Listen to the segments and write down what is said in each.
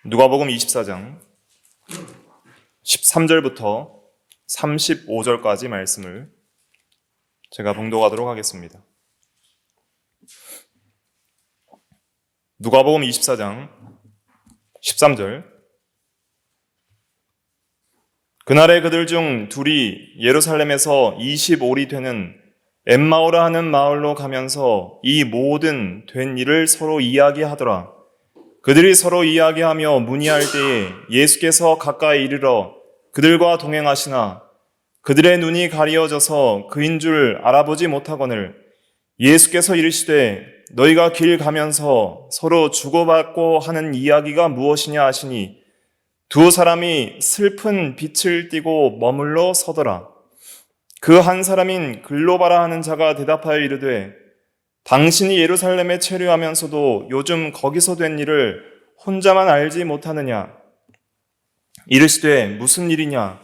누가복음 24장 13절부터 35절까지 말씀을 제가 봉독하도록 하겠습니다. 누가복음 24장 13절. 그날에 그들 중 둘이 예루살렘에서 25리 되는 엠마오라 하는 마을로 가면서 이 모든 된 일을 서로 이야기하더라. 그들이 서로 이야기하며 문의할 때에 예수께서 가까이 이르러 그들과 동행하시나 그들의 눈이 가리어져서 그인 줄 알아보지 못하거늘 예수께서 이르시되 너희가 길 가면서 서로 주고받고 하는 이야기가 무엇이냐 하시니 두 사람이 슬픈 빛을 띠고 머물러 서더라. 그 한 사람인 글로바라 하는 자가 대답하여 이르되 당신이 예루살렘에 체류하면서도 요즘 거기서 된 일을 혼자만 알지 못하느냐? 이르시되 무슨 일이냐?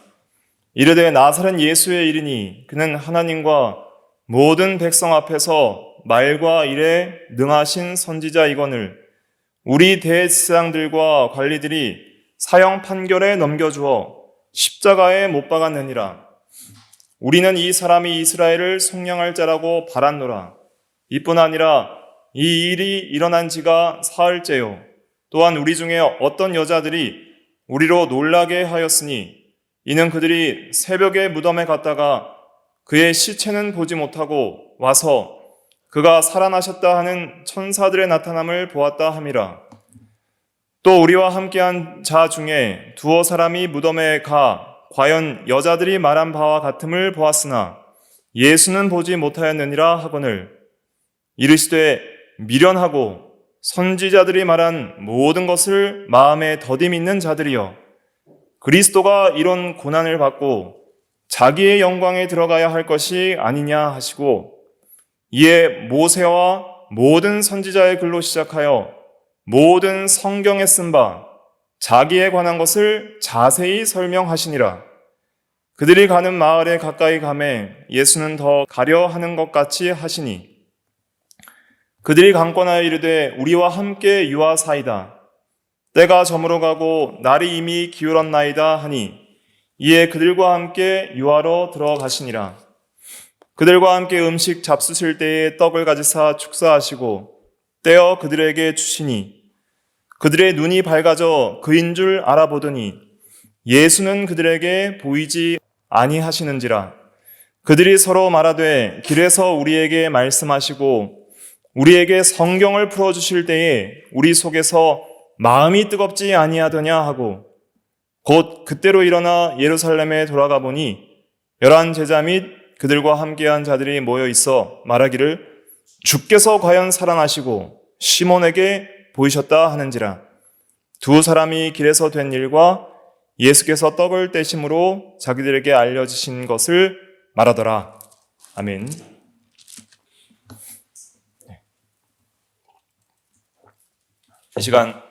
이르되 나사렛 예수의 일이니 그는 하나님과 모든 백성 앞에서 말과 일에 능하신 선지자이거늘 우리 대제사장들과 관리들이 사형 판결에 넘겨주어 십자가에 못 박았느니라. 우리는 이 사람이 이스라엘을 속량할 자라고 바랐노라. 이뿐 아니라 이 일이 일어난 지가 사흘째요. 또한 우리 중에 어떤 여자들이 우리로 놀라게 하였으니 이는 그들이 새벽에 무덤에 갔다가 그의 시체는 보지 못하고 와서 그가 살아나셨다 하는 천사들의 나타남을 보았다 함이라. 또 우리와 함께한 자 중에 두어 사람이 무덤에 가 과연 여자들이 말한 바와 같음을 보았으나 예수는 보지 못하였느니라 하거늘 이르시되 미련하고 선지자들이 말한 모든 것을 마음에 더디 믿는 자들이여 그리스도가 이런 고난을 받고 자기의 영광에 들어가야 할 것이 아니냐 하시고 이에 모세와 모든 선지자의 글로 시작하여 모든 성경에 쓴 바 자기에 관한 것을 자세히 설명하시니라. 그들이 가는 마을에 가까이 가매 예수는 더 가려 하는 것 같이 하시니 그들이 강권하여 이르되 우리와 함께 유하사이다. 때가 저물어 가고 날이 이미 기울었나이다 하니 이에 그들과 함께 유하로 들어가시니라. 그들과 함께 음식 잡수실 때에 떡을 가지사 축사하시고 떼어 그들에게 주시니 그들의 눈이 밝아져 그인 줄 알아보더니 예수는 그들에게 보이지 아니하시는지라. 그들이 서로 말하되 길에서 우리에게 말씀하시고 우리에게 성경을 풀어주실 때에 우리 속에서 마음이 뜨겁지 아니하더냐 하고 곧 그때로 일어나 예루살렘에 돌아가 보니 11 제자 및 그들과 함께한 자들이 모여 있어 말하기를 주께서 과연 살아나시고 시몬에게 보이셨다 하는지라. 두 사람이 길에서 된 일과 예수께서 떡을 떼심으로 자기들에게 알려주신 것을 말하더라. 아멘. 이 시간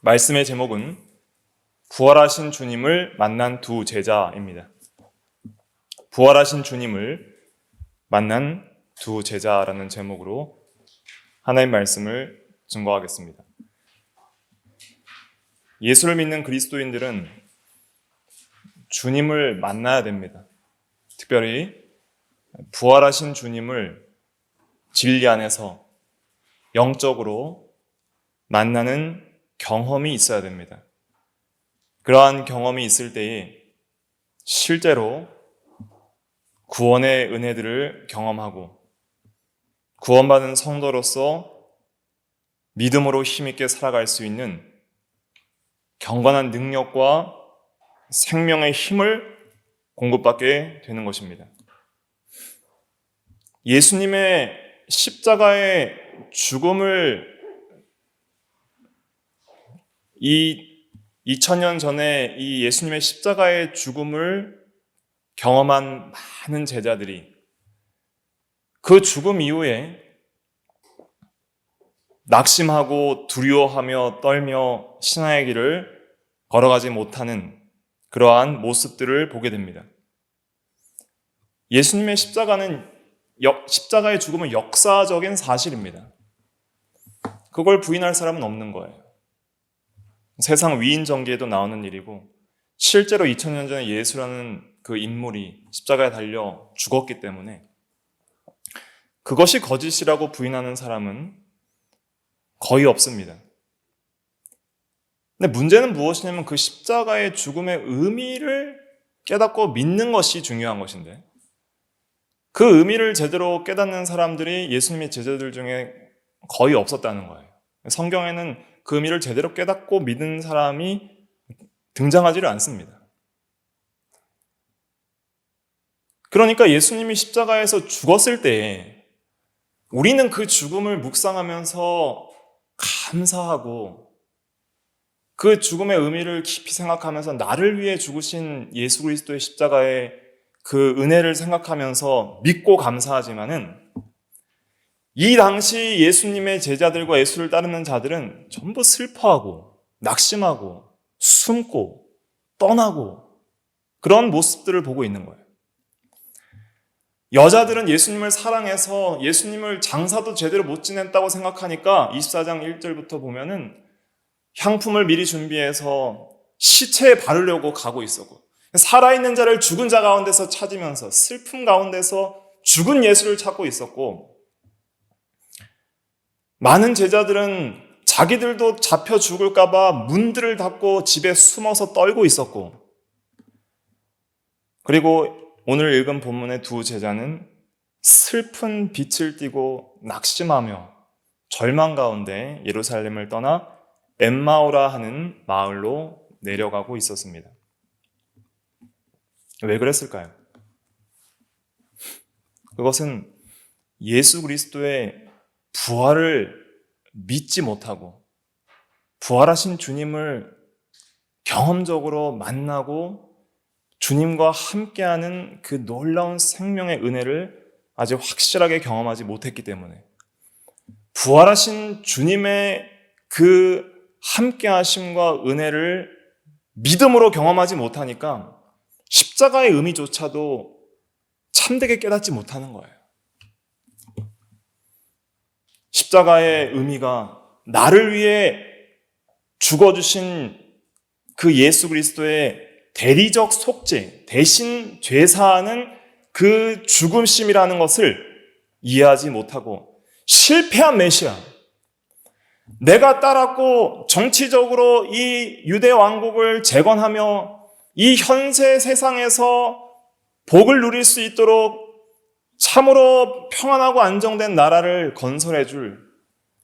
말씀의 제목은 부활하신 주님을 만난 두 제자입니다. 부활하신 주님을 만난 두 제자라는 제목으로 하나님 말씀을 증거하겠습니다. 예수를 믿는 그리스도인들은 주님을 만나야 됩니다. 특별히 부활하신 주님을 진리 안에서 영적으로 만나는 경험이 있어야 됩니다. 그러한 경험이 있을 때에 실제로 구원의 은혜들을 경험하고 구원받은 성도로서 믿음으로 힘있게 살아갈 수 있는 경건한 능력과 생명의 힘을 공급받게 되는 것입니다. 예수님의 십자가의 죽음을 2000년 전에 이 예수님의 십자가의 죽음을 경험한 많은 제자들이 그 죽음 이후에 낙심하고 두려워하며 떨며 신앙의 길을 걸어가지 못하는 그러한 모습들을 보게 됩니다. 예수님의 십자가의 죽음은 역사적인 사실입니다. 그걸 부인할 사람은 없는 거예요. 세상 위인 전기에도 나오는 일이고 실제로 2000년 전에 예수라는 그 인물이 십자가에 달려 죽었기 때문에 그것이 거짓이라고 부인하는 사람은 거의 없습니다. 근데 문제는 무엇이냐면 그 십자가의 죽음의 의미를 깨닫고 믿는 것이 중요한 것인데 그 의미를 제대로 깨닫는 사람들이 예수님의 제자들 중에 거의 없었다는 거예요. 성경에는 그 의미를 제대로 깨닫고 믿는 사람이 등장하지를 않습니다. 그러니까 예수님이 십자가에서 죽었을 때 우리는 그 죽음을 묵상하면서 감사하고 그 죽음의 의미를 깊이 생각하면서 나를 위해 죽으신 예수 그리스도의 십자가의 그 은혜를 생각하면서 믿고 감사하지만은 이 당시 예수님의 제자들과 예수를 따르는 자들은 전부 슬퍼하고 낙심하고 숨고 떠나고 그런 모습들을 보고 있는 거예요. 여자들은 예수님을 사랑해서 예수님을 장사도 제대로 못 지냈다고 생각하니까 24장 1절부터 보면은 향품을 미리 준비해서 시체에 바르려고 가고 있었고 살아있는 자를 죽은 자 가운데서 찾으면서 슬픔 가운데서 죽은 예수를 찾고 있었고 많은 제자들은 자기들도 잡혀 죽을까 봐 문들을 닫고 집에 숨어서 떨고 있었고 그리고 오늘 읽은 본문의 두 제자는 슬픈 빛을 띠고 낙심하며 절망 가운데 예루살렘을 떠나 엠마오라 하는 마을로 내려가고 있었습니다. 왜 그랬을까요? 그것은 예수 그리스도의 부활을 믿지 못하고 부활하신 주님을 경험적으로 만나고 주님과 함께하는 그 놀라운 생명의 은혜를 아직 확실하게 경험하지 못했기 때문에 부활하신 주님의 그 함께하심과 은혜를 믿음으로 경험하지 못하니까 십자가의 의미조차도 참되게 깨닫지 못하는 거예요. 십자가의 의미가 나를 위해 죽어주신 그 예수 그리스도의 대리적 속죄, 대신 죄사하는 그 죽음심이라는 것을 이해하지 못하고 실패한 메시아, 내가 따랐고 정치적으로 이 유대 왕국을 재건하며 이 현세 세상에서 복을 누릴 수 있도록 참으로 평안하고 안정된 나라를 건설해 줄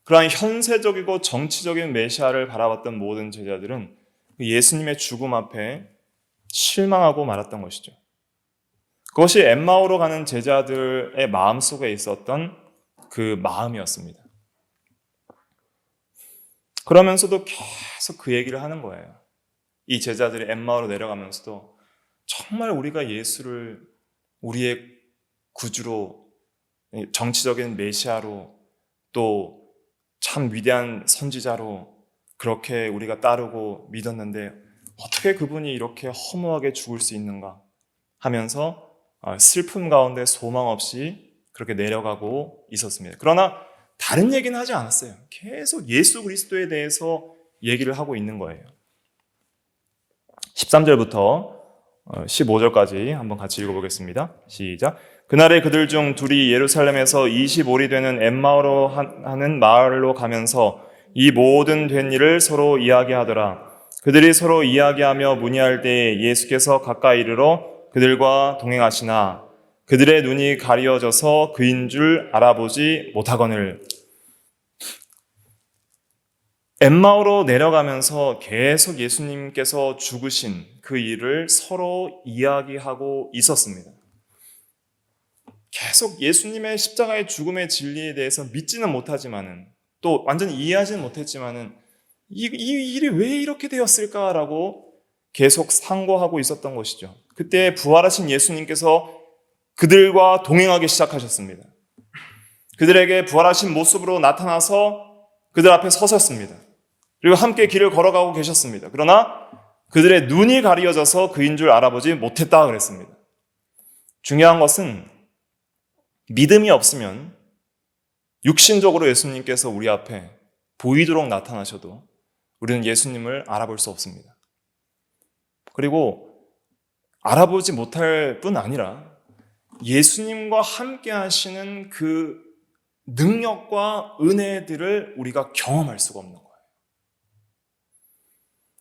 그러한 현세적이고 정치적인 메시아를 바라봤던 모든 제자들은 예수님의 죽음 앞에 실망하고 말았던 것이죠. 그것이 엠마오로 가는 제자들의 마음속에 있었던 그 마음이었습니다. 그러면서도 계속 그 얘기를 하는 거예요. 이 제자들이 엠마오로 내려가면서도 정말 우리가 예수를 우리의 구주로, 정치적인 메시아로, 또 참 위대한 선지자로 그렇게 우리가 따르고 믿었는데 어떻게 그분이 이렇게 허무하게 죽을 수 있는가 하면서 슬픔 가운데 소망 없이 그렇게 내려가고 있었습니다. 그러나 다른 얘기는 하지 않았어요. 계속 예수 그리스도에 대해서 얘기를 하고 있는 거예요. 13절부터 15절까지 한번 같이 읽어보겠습니다. 시작. 그날에 그들 중 둘이 예루살렘에서 25리 되는 엠마오로 하는 마을로 가면서 이 모든 된 일을 서로 이야기하더라. 그들이 서로 이야기하며 문의할 때에 예수께서 가까이 이르러 그들과 동행하시나 그들의 눈이 가리어져서 그인 줄 알아보지 못하거늘. 엠마오로 내려가면서 계속 예수님께서 죽으신 그 일을 서로 이야기하고 있었습니다. 계속 예수님의 십자가의 죽음의 진리에 대해서 믿지는 못하지만은 또 완전히 이해하지는 못했지만은 이 일이 왜 이렇게 되었을까라고 계속 상고하고 있었던 것이죠. 그때 부활하신 예수님께서 그들과 동행하기 시작하셨습니다. 그들에게 부활하신 모습으로 나타나서 그들 앞에 서셨습니다. 그리고 함께 길을 걸어가고 계셨습니다. 그러나 그들의 눈이 가리어져서 그인 줄 알아보지 못했다 그랬습니다. 중요한 것은 믿음이 없으면 육신적으로 예수님께서 우리 앞에 보이도록 나타나셔도 우리는 예수님을 알아볼 수 없습니다. 그리고 알아보지 못할 뿐 아니라 예수님과 함께 하시는 그 능력과 은혜들을 우리가 경험할 수가 없는 거예요.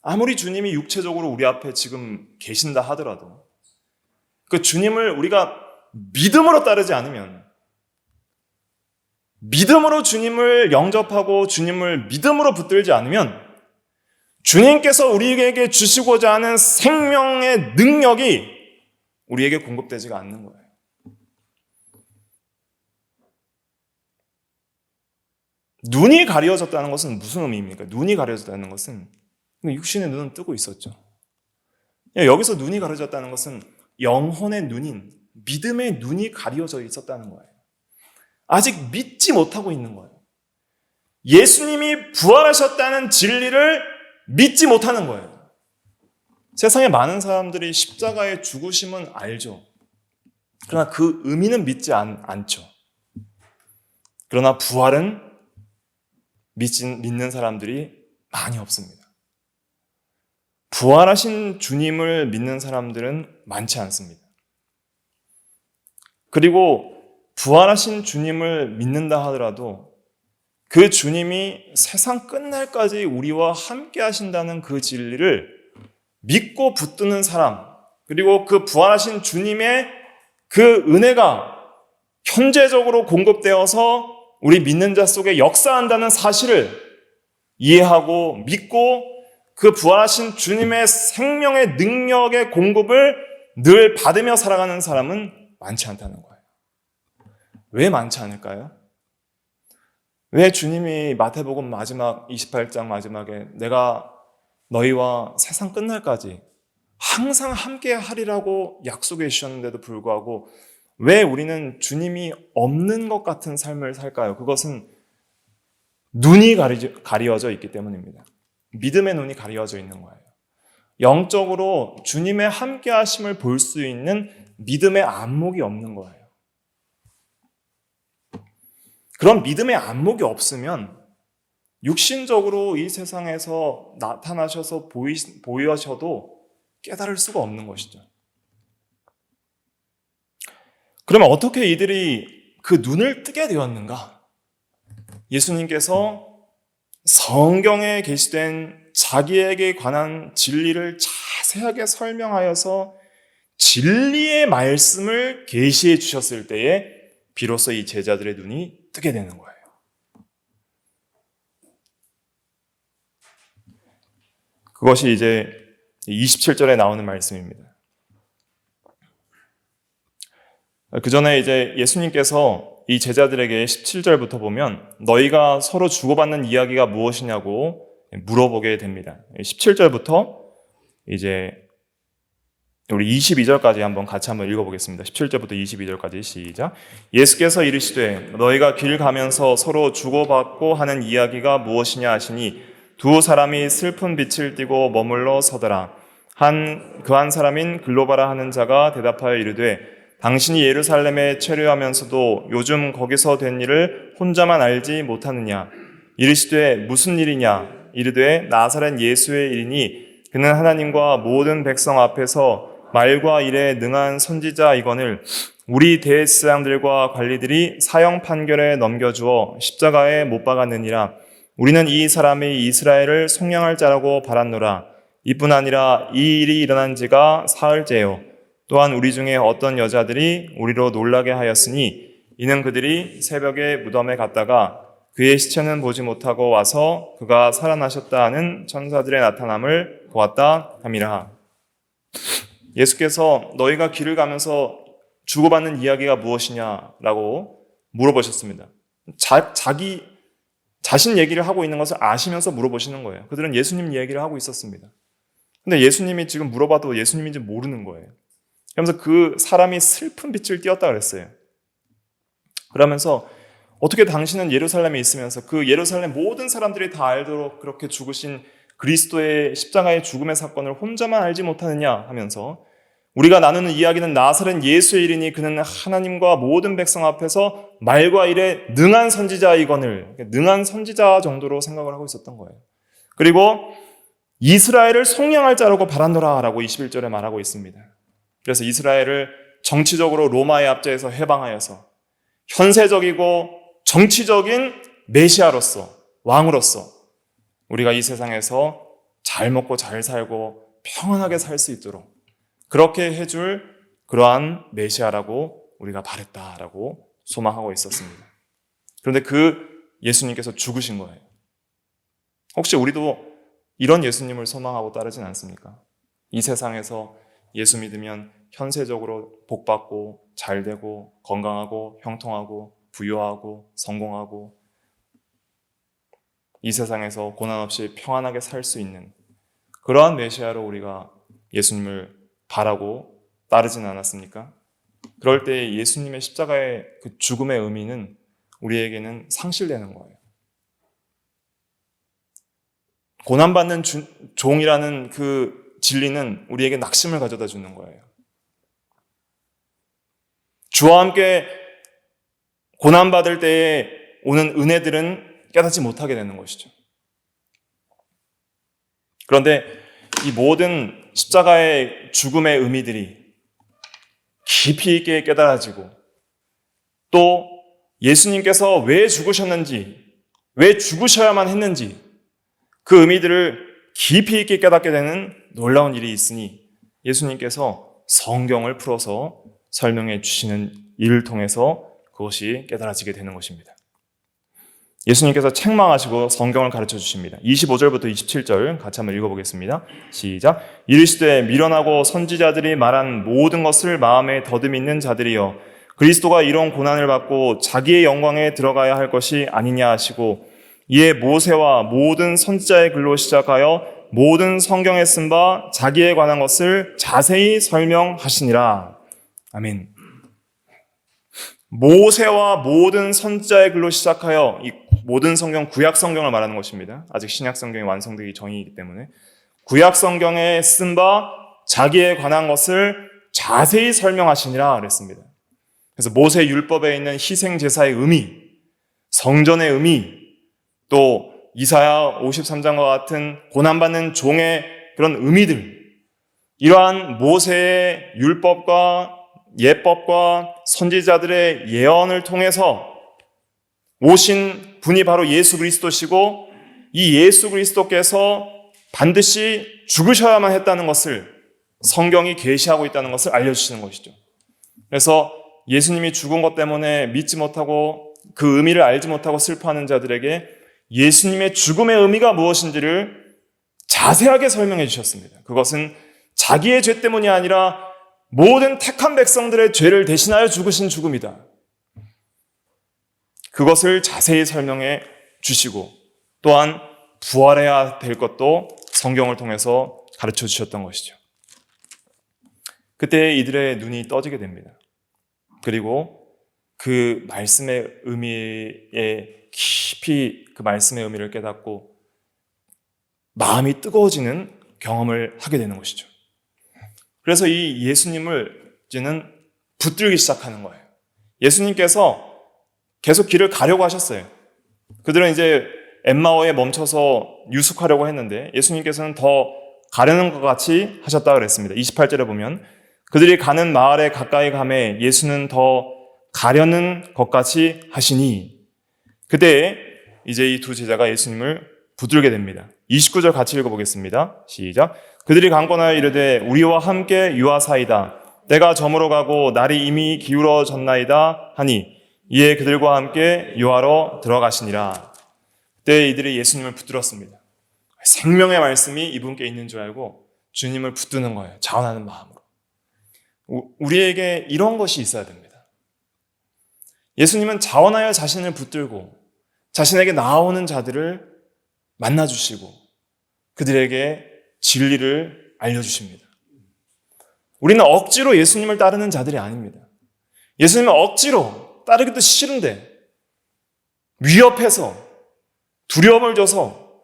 아무리 주님이 육체적으로 우리 앞에 지금 계신다 하더라도 그 주님을 우리가 믿음으로 따르지 않으면, 믿음으로 주님을 영접하고 주님을 믿음으로 붙들지 않으면 주님께서 우리에게 주시고자 하는 생명의 능력이 우리에게 공급되지가 않는 거예요. 눈이 가려졌다는 것은 무슨 의미입니까? 눈이 가려졌다는 것은 육신의 눈은 뜨고 있었죠. 여기서 눈이 가려졌다는 것은 영혼의 눈인 믿음의 눈이 가려져 있었다는 거예요. 아직 믿지 못하고 있는 거예요. 예수님이 부활하셨다는 진리를 믿지 못하는 거예요. 세상에 많은 사람들이 십자가의 죽으심은 알죠. 그러나 그 의미는 믿지 않죠. 그러나 부활은 믿는 사람들이 많이 없습니다. 부활하신 주님을 믿는 사람들은 많지 않습니다. 그리고 부활하신 주님을 믿는다 하더라도 그 주님이 세상 끝날까지 우리와 함께 하신다는 그 진리를 믿고 붙드는 사람, 그리고 그 부활하신 주님의 그 은혜가 현재적으로 공급되어서 우리 믿는 자 속에 역사한다는 사실을 이해하고 믿고 그 부활하신 주님의 생명의 능력의 공급을 늘 받으며 살아가는 사람은 많지 않다는 거예요. 왜 많지 않을까요? 왜 주님이 마태복음 마지막 28장 마지막에 내가 너희와 세상 끝날까지 항상 함께 하리라고 약속해 주셨는데도 불구하고 왜 우리는 주님이 없는 것 같은 삶을 살까요? 그것은 눈이 가려져 있기 때문입니다. 믿음의 눈이 가려져 있는 거예요. 영적으로 주님의 함께 하심을 볼 수 있는 믿음의 안목이 없는 거예요. 그런 믿음의 안목이 없으면 육신적으로 이 세상에서 나타나셔서 보이셔도 깨달을 수가 없는 것이죠. 그러면 어떻게 이들이 그 눈을 뜨게 되었는가? 예수님께서 성경에 게시된 자기에게 관한 진리를 자세하게 설명하여서 진리의 말씀을 계시해 주셨을 때에 비로소 이 제자들의 눈이 뜨게 되는 거예요. 그것이 이제 27절에 나오는 말씀입니다. 그 전에 이제 예수님께서 이 제자들에게 17절부터 보면 너희가 서로 주고받는 이야기가 무엇이냐고 물어보게 됩니다. 17절부터 이제 우리 22절까지 같이 한번 읽어보겠습니다. 17절부터 22절까지 시작. 예수께서 이르시되 너희가 길 가면서 서로 주고받고 하는 이야기가 무엇이냐 하시니 두 사람이 슬픈 빛을 띠고 머물러 서더라. 그 한 사람인 글로바라 하는 자가 대답하여 이르되 당신이 예루살렘에 체류하면서도 요즘 거기서 된 일을 혼자만 알지 못하느냐? 이르시되 무슨 일이냐? 이르되 나사렛 예수의 일이니 그는 하나님과 모든 백성 앞에서 말과 일에 능한 선지자이거늘 우리 대제사장들과 관리들이 사형 판결에 넘겨주어 십자가에 못 박았느니라. 우리는 이 사람이 이스라엘을 속량할 자라고 바랐노라. 이뿐 아니라 이 일이 일어난 지가 사흘째요. 또한 우리 중에 어떤 여자들이 우리로 놀라게 하였으니 이는 그들이 새벽에 무덤에 갔다가 그의 시체는 보지 못하고 와서 그가 살아나셨다 하는 천사들의 나타남을 보았다 함이라. 예수께서 너희가 길을 가면서 주고받는 이야기가 무엇이냐라고 물어보셨습니다. 자신 얘기를 하고 있는 것을 아시면서 물어보시는 거예요. 그들은 예수님 얘기를 하고 있었습니다. 근데 예수님이 지금 물어봐도 예수님인지 모르는 거예요. 그러면서 그 사람이 슬픈 빛을 띄었다 그랬어요. 그러면서 어떻게 당신은 예루살렘에 있으면서 그 예루살렘 모든 사람들이 다 알도록 그렇게 죽으신 그리스도의 십자가의 죽음의 사건을 혼자만 알지 못하느냐 하면서 우리가 나누는 이야기는 나사렛 예수의 일이니 그는 하나님과 모든 백성 앞에서 말과 일에 능한 선지자이거늘 능한 선지자 정도로 생각을 하고 있었던 거예요. 그리고 이스라엘을 속량할 자라고 바란노라라고 21절에 말하고 있습니다. 그래서 이스라엘을 정치적으로 로마의 압제에서 해방하여서 현세적이고 정치적인 메시아로서, 왕으로서 우리가 이 세상에서 잘 먹고 잘 살고 평안하게 살 수 있도록 그렇게 해줄 그러한 메시아라고 우리가 바랬다라고 소망하고 있었습니다. 그런데 그 예수님께서 죽으신 거예요. 혹시 우리도 이런 예수님을 소망하고 따르진 않습니까? 이 세상에서 예수 믿으면 현세적으로 복받고 잘되고 건강하고 형통하고 부유하고 성공하고 이 세상에서 고난 없이 평안하게 살 수 있는 그러한 메시아로 우리가 예수님을 바라고 따르진 않았습니까? 그럴 때 예수님의 십자가의 그 죽음의 의미는 우리에게는 상실되는 거예요. 고난받는 종이라는 그 진리는 우리에게 낙심을 가져다 주는 거예요. 주와 함께 고난받을 때에 오는 은혜들은 깨닫지 못하게 되는 것이죠. 그런데 이 모든 십자가의 죽음의 의미들이 깊이 있게 깨달아지고 또 예수님께서 왜 죽으셨는지, 왜 죽으셔야만 했는지 그 의미들을 깊이 있게 깨닫게 되는 놀라운 일이 있으니 예수님께서 성경을 풀어서 설명해 주시는 일을 통해서 그것이 깨달아지게 되는 것입니다. 예수님께서 책망하시고 성경을 가르쳐 주십니다. 25절부터 27절 같이 한번 읽어보겠습니다. 시작. 이르시되 미련하고 선지자들이 말한 모든 것을 마음에 더듬 있는 자들이여 그리스도가 이런 고난을 받고 자기의 영광에 들어가야 할 것이 아니냐 하시고 이에 모세와 모든 선지자의 글로 시작하여 모든 성경에 쓴 바 자기에 관한 것을 자세히 설명하시니라. 아멘. 모세와 모든 선지자의 글로 시작하여 이 모든 성경, 구약 성경을 말하는 것입니다. 아직 신약 성경이 완성되기 전이기 때문에 구약 성경에 쓴 바 자기에 관한 것을 자세히 설명하시니라 그랬습니다. 그래서 모세 율법에 있는 희생 제사의 의미, 성전의 의미, 또 이사야 53장과 같은 고난받는 종의 그런 의미들, 이러한 모세의 율법과 예법과 선지자들의 예언을 통해서 오신 분이 바로 예수 그리스도시고 이 예수 그리스도께서 반드시 죽으셔야만 했다는 것을 성경이 계시하고 있다는 것을 알려주시는 것이죠. 그래서 예수님이 죽은 것 때문에 믿지 못하고 그 의미를 알지 못하고 슬퍼하는 자들에게 예수님의 죽음의 의미가 무엇인지를 자세하게 설명해 주셨습니다. 그것은 자기의 죄 때문이 아니라 모든 택한 백성들의 죄를 대신하여 죽으신 죽음이다. 그것을 자세히 설명해 주시고 또한 부활해야 될 것도 성경을 통해서 가르쳐 주셨던 것이죠. 그때 이들의 눈이 떠지게 됩니다. 그리고 그 말씀의 의미에 깊이 그 말씀의 의미를 깨닫고 마음이 뜨거워지는 경험을 하게 되는 것이죠. 그래서 이 예수님을 이제는 붙들기 시작하는 거예요. 예수님께서 계속 길을 가려고 하셨어요. 그들은 이제 엠마오에 멈춰서 유숙하려고 했는데 예수님께서는 더 가려는 것 같이 하셨다 그랬습니다. 28절에 보면 그들이 가는 마을에 가까이 가매 예수는 더 가려는 것 같이 하시니 그때 이제 이 두 제자가 예수님을 붙들게 됩니다. 29절 같이 읽어보겠습니다. 시작. 그들이 강권하여 이르되 우리와 함께 유하사이다. 때가 저물어 가고 날이 이미 기울어졌나이다 하니 이에 그들과 함께 유하로 들어가시니라. 그때 이들이 예수님을 붙들었습니다. 생명의 말씀이 이분께 있는 줄 알고 주님을 붙드는 거예요. 자원하는 마음으로. 우리에게 이런 것이 있어야 됩니다. 예수님은 자원하여 자신을 붙들고 자신에게 나아오는 자들을 만나주시고 그들에게 진리를 알려주십니다. 우리는 억지로 예수님을 따르는 자들이 아닙니다. 예수님은 억지로 따르기도 싫은데 위협해서 두려움을 줘서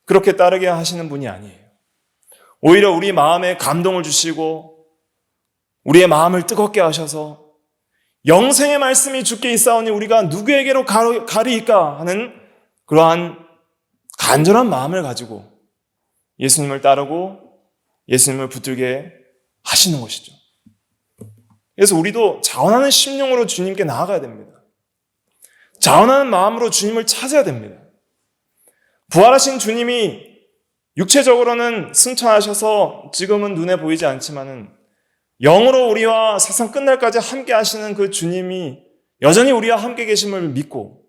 그렇게 따르게 하시는 분이 아니에요. 오히려 우리 마음에 감동을 주시고 우리의 마음을 뜨겁게 하셔서 영생의 말씀이 주께 있사오니 우리가 누구에게로 가리이까 하는 그러한 간절한 마음을 가지고 예수님을 따르고 예수님을 붙들게 하시는 것이죠. 그래서 우리도 자원하는 심령으로 주님께 나아가야 됩니다. 자원하는 마음으로 주님을 찾아야 됩니다. 부활하신 주님이 육체적으로는 승천하셔서 지금은 눈에 보이지 않지만은 영으로 우리와 세상 끝날까지 함께 하시는 그 주님이 여전히 우리와 함께 계심을 믿고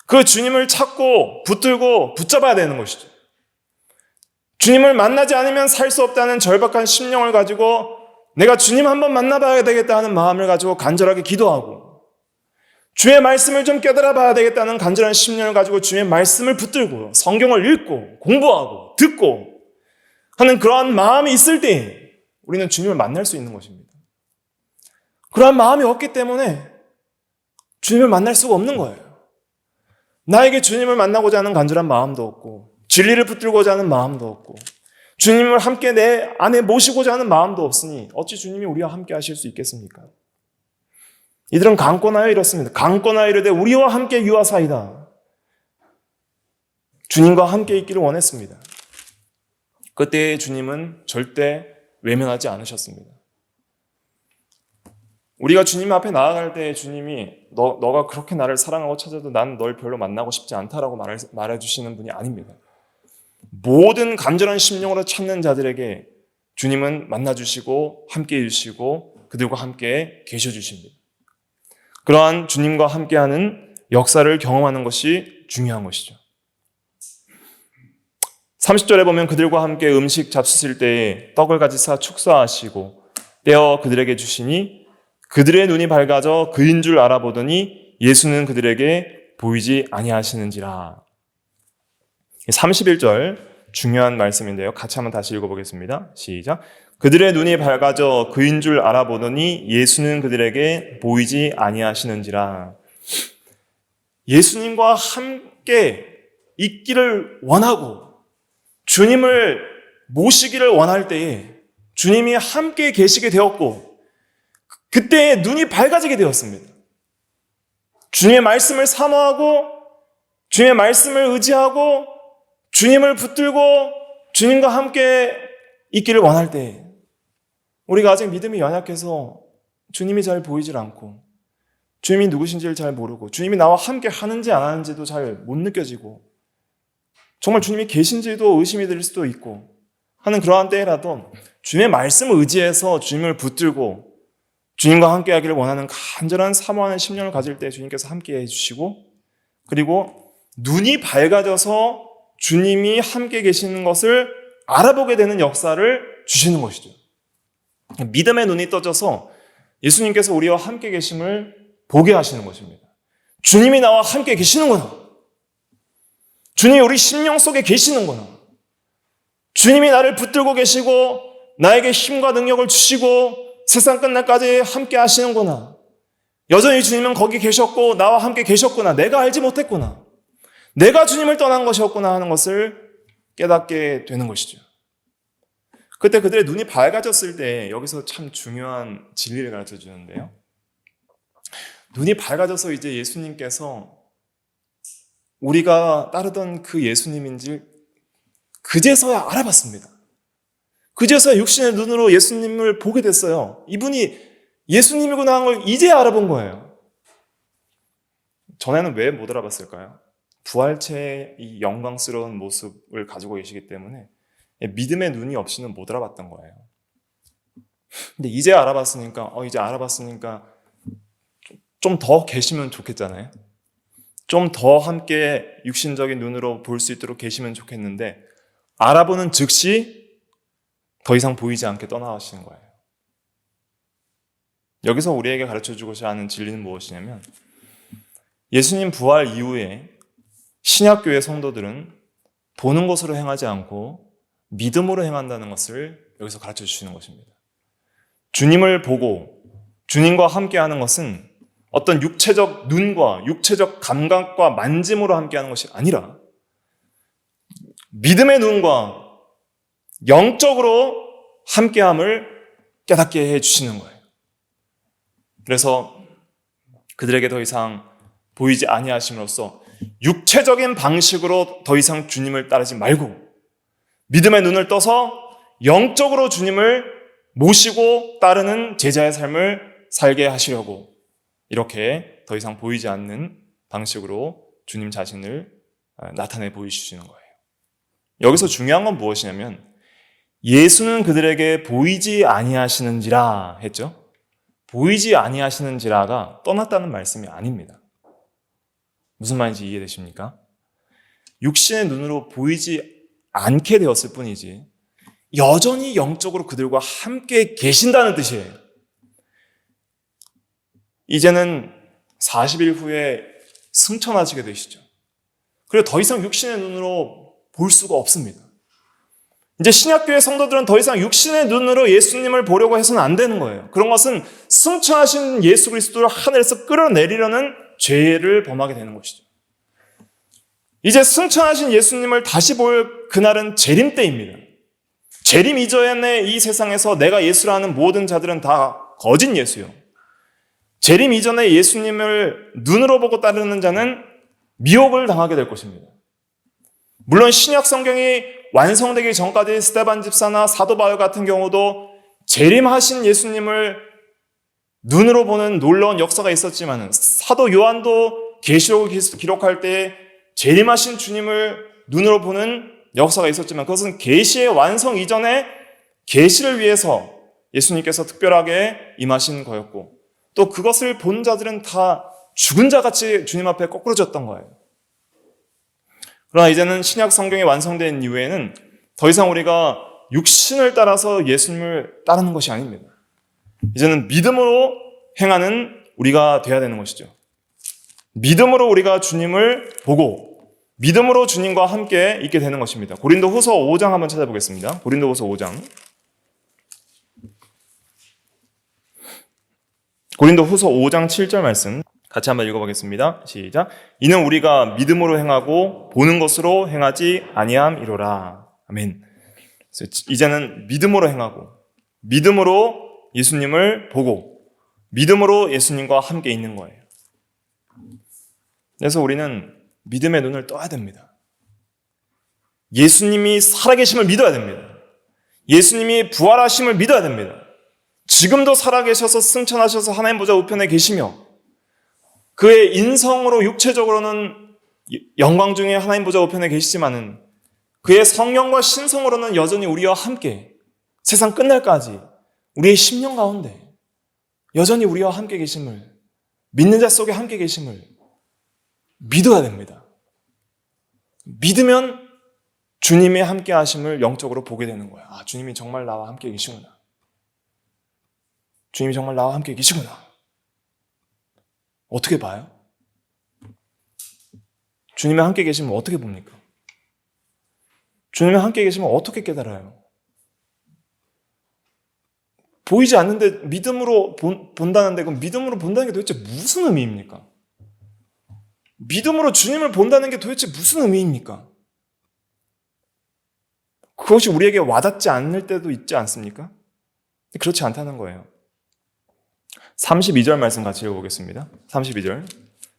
그 주님을 찾고 붙들고 붙잡아야 되는 것이죠. 주님을 만나지 않으면 살 수 없다는 절박한 심령을 가지고 내가 주님 한번 만나봐야 되겠다 하는 마음을 가지고 간절하게 기도하고 주의 말씀을 좀 깨달아 봐야 되겠다는 간절한 심령을 가지고 주의 말씀을 붙들고 성경을 읽고 공부하고 듣고 하는 그러한 마음이 있을 때 우리는 주님을 만날 수 있는 것입니다. 그러한 마음이 없기 때문에 주님을 만날 수가 없는 거예요. 나에게 주님을 만나고자 하는 간절한 마음도 없고 진리를 붙들고자 하는 마음도 없고 주님을 함께 내 안에 모시고자 하는 마음도 없으니 어찌 주님이 우리와 함께 하실 수 있겠습니까? 이들은 강권하여 이렇습니다. 강권하여 이르되 우리와 함께 유하사이다. 주님과 함께 있기를 원했습니다. 그때 주님은 절대 외면하지 않으셨습니다. 우리가 주님 앞에 나아갈 때 주님이 너가 그렇게 나를 사랑하고 찾아도 난 널 별로 만나고 싶지 않다라고 말해주시는 분이 아닙니다. 모든 간절한 심령으로 찾는 자들에게 주님은 만나주시고 함께해 주시고 그들과 함께 계셔 주십니다. 그러한 주님과 함께하는 역사를 경험하는 것이 중요한 것이죠. 30절에 보면 그들과 함께 음식 잡수실 때에 떡을 가지사 축사하시고 떼어 그들에게 주시니 그들의 눈이 밝아져 그인 줄 알아보더니 예수는 그들에게 보이지 아니하시는지라. 31절 중요한 말씀인데요. 같이 한번 다시 읽어보겠습니다. 시작. 그들의 눈이 밝아져 그인 줄 알아보더니 예수는 그들에게 보이지 아니하시는지라. 예수님과 함께 있기를 원하고 주님을 모시기를 원할 때에 주님이 함께 계시게 되었고 그때 눈이 밝아지게 되었습니다. 주님의 말씀을 사모하고 주님의 말씀을 의지하고 주님을 붙들고 주님과 함께 있기를 원할 때 우리가 아직 믿음이 연약해서 주님이 잘 보이질 않고 주님이 누구신지를 잘 모르고 주님이 나와 함께 하는지 안 하는지도 잘 못 느껴지고 정말 주님이 계신지도 의심이 들 수도 있고 하는 그러한 때라도 주님의 말씀을 의지해서 주님을 붙들고 주님과 함께 하기를 원하는 간절한 사모하는 심령을 가질 때 주님께서 함께 해주시고 그리고 눈이 밝아져서 주님이 함께 계시는 것을 알아보게 되는 역사를 주시는 것이죠. 믿음의 눈이 떠져서 예수님께서 우리와 함께 계심을 보게 하시는 것입니다. 주님이 나와 함께 계시는구나. 주님이 우리 심령 속에 계시는구나. 주님이 나를 붙들고 계시고 나에게 힘과 능력을 주시고 세상 끝날까지 함께 하시는구나. 여전히 주님은 거기 계셨고 나와 함께 계셨구나. 내가 알지 못했구나. 내가 주님을 떠난 것이었구나 하는 것을 깨닫게 되는 것이죠. 그때 그들의 눈이 밝아졌을 때 여기서 참 중요한 진리를 가르쳐 주는데요. 눈이 밝아져서 이제 예수님께서 우리가 따르던 그 예수님인지 그제서야 알아봤습니다. 그제서야 육신의 눈으로 예수님을 보게 됐어요. 이분이 예수님이구나 하는 걸 이제 알아본 거예요. 전에는 왜 못 알아봤을까요? 부활체의 이 영광스러운 모습을 가지고 계시기 때문에 믿음의 눈이 없이는 못 알아봤던 거예요. 근데 이제 알아봤으니까 좀 더 계시면 좋겠잖아요. 좀 더 함께 육신적인 눈으로 볼 수 있도록 계시면 좋겠는데 알아보는 즉시 더 이상 보이지 않게 떠나가시는 거예요. 여기서 우리에게 가르쳐주고자 하는 진리는 무엇이냐면 예수님 부활 이후에 신약교회 성도들은 보는 것으로 행하지 않고 믿음으로 행한다는 것을 여기서 가르쳐 주시는 것입니다. 주님을 보고 주님과 함께하는 것은 어떤 육체적 눈과 육체적 감각과 만짐으로 함께하는 것이 아니라 믿음의 눈과 영적으로 함께함을 깨닫게 해주시는 거예요. 그래서 그들에게 더 이상 보이지 아니하심으로써 육체적인 방식으로 더 이상 주님을 따르지 말고 믿음의 눈을 떠서 영적으로 주님을 모시고 따르는 제자의 삶을 살게 하시려고 이렇게 더 이상 보이지 않는 방식으로 주님 자신을 나타내 보이시는 거예요. 여기서 중요한 건 무엇이냐면 예수는 그들에게 보이지 아니하시는지라 했죠. 보이지 아니하시는지라가 떠났다는 말씀이 아닙니다. 무슨 말인지 이해되십니까? 육신의 눈으로 보이지 않게 되었을 뿐이지 여전히 영적으로 그들과 함께 계신다는 뜻이에요. 이제는 40일 후에 승천하시게 되시죠. 그리고 더 이상 육신의 눈으로 볼 수가 없습니다. 이제 신약교회 성도들은 더 이상 육신의 눈으로 예수님을 보려고 해서는 안 되는 거예요. 그런 것은 승천하신 예수 그리스도를 하늘에서 끌어내리려는 죄를 범하게 되는 것이죠. 이제 승천하신 예수님을 다시 볼 그날은 재림 때입니다. 재림 이전의 이 세상에서 내가 예수라 하는 모든 자들은 다 거짓 예수요. 재림 이전에 예수님을 눈으로 보고 따르는 자는 미혹을 당하게 될 것입니다. 물론 신약 성경이 완성되기 전까지 스데반 집사나 사도 바울 같은 경우도 재림하신 예수님을 눈으로 보는 놀라운 역사가 있었지만 사도 요한도 계시록을 기록할 때 재림하신 주님을 눈으로 보는 역사가 있었지만 그것은 계시의 완성 이전에 계시를 위해서 예수님께서 특별하게 임하신 거였고 또 그것을 본 자들은 다 죽은 자같이 주님 앞에 거꾸러졌던 거예요. 그러나 이제는 신약 성경이 완성된 이후에는 더 이상 우리가 육신을 따라서 예수님을 따르는 것이 아닙니다. 이제는 믿음으로 행하는 우리가 돼야 되는 것이죠. 믿음으로 우리가 주님을 보고 믿음으로 주님과 함께 있게 되는 것입니다. 고린도후서 5장 한번 찾아보겠습니다. 고린도후서 5장. 고린도후서 5장 7절 말씀 같이 한번 읽어보겠습니다. 시작. 이는 우리가 믿음으로 행하고 보는 것으로 행하지 아니함이로라. 아멘. 이제는 믿음으로 행하고 믿음으로 예수님을 보고 믿음으로 예수님과 함께 있는 거예요. 그래서 우리는 믿음의 눈을 떠야 됩니다. 예수님이 살아계심을 믿어야 됩니다. 예수님이 부활하심을 믿어야 됩니다. 지금도 살아계셔서 승천하셔서 하나님 보좌 우편에 계시며 그의 인성으로 육체적으로는 영광 중에 하나님 보좌 우편에 계시지만은 그의 성령과 신성으로는 여전히 우리와 함께 세상 끝날까지 우리의 심령 가운데 여전히 우리와 함께 계심을 믿는 자 속에 함께 계심을 믿어야 됩니다. 믿으면 주님의 함께 하심을 영적으로 보게 되는 거예요. 아, 주님이 정말 나와 함께 계시구나. 주님이 정말 나와 함께 계시구나. 어떻게 봐요? 주님이 함께 계시면 어떻게 봅니까? 주님이 함께 계시면 어떻게 깨달아요? 보이지 않는데 믿음으로 본다는데 그럼 믿음으로 본다는 게 도대체 무슨 의미입니까? 믿음으로 주님을 본다는 게 도대체 무슨 의미입니까? 그것이 우리에게 와닿지 않을 때도 있지 않습니까? 그렇지 않다는 거예요. 32절 말씀 같이 읽어보겠습니다. 32절